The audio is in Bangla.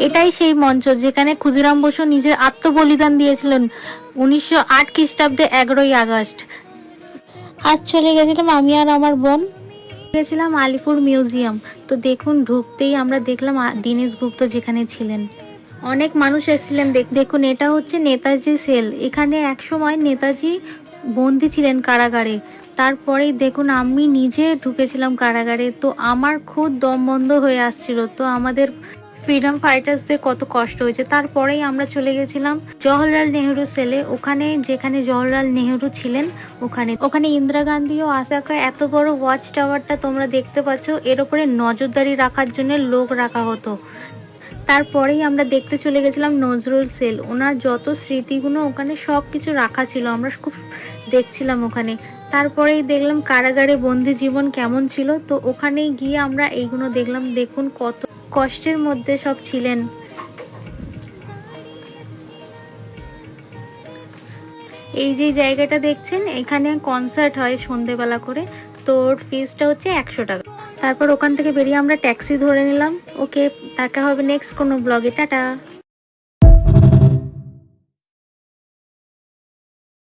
এটাই সেই মঞ্চ যেখানে ক্ষুদিরাম বসু নিজের আত্মবলিদান দিয়েছিলেন 1908 খ্রিস্টাব্দে 11ই আগস্ট। আজ চলে গেছিলাম আমি আর আমার বোন, গেছিলাম আলিপুর মিউজিয়াম। তো দেখুন, ঢুকতেই আমরা দেখলাম দীনেশ গুপ্ত যেখানে ছিলেন। অনেক মানুষ এসেছিলেন। দেখুন, এটা হচ্ছে নেতাজি সেল। এখানে একসময় নেতাজি বন্দী ছিলেন কারাগারে। তারপরেই দেখুন, আমি নিজে ঢুকেছিলাম কারাগারে। তো আমার খুব দম বন্ধ হয়ে আসছিল। তো আমাদের ফ্রিডম ফাইটার্সদের কত কষ্ট হয়েছে। তারপরেই আমরা চলে গেছিলাম জওহরলাল নেহেরু সেলে। ওখানে যেখানে জওহরলাল নেহেরু ছিলেন, ওখানে ইন্দিরা গান্ধীও আসা। এত বড় ওয়াচ টাওয়ারটা তোমরা দেখতে পাচ্ছ, এর উপরে নজরদারি রাখার জন্য লোক রাখা হতো। তারপরেই আমরা দেখতে চলে গেছিলাম নজরুল সেল। ওনার যত স্মৃতিগুলো ওখানে সব কিছু রাখা ছিল, আমরা খুব দেখছিলাম ওখানে। তারপরেই দেখলাম কারাগারে বন্দি জীবন কেমন ছিল। তো ওখানেই গিয়ে আমরা এইগুলো দেখলাম। দেখুন কত কষ্টের মধ্যে সব ছিলেন। এই যে জায়গাটা দেখছেন, এখানে কনসার্ট হয় সন্ধেবেলা করে। তো ওর ফিসটা হচ্ছে 100 টাকা। তারপর ওখান থেকে বেরিয়ে আমরা ট্যাক্সি ধরে নিলাম। ওকে, দেখা হবে নেক্সট কোনো ব্লগে। টাটা।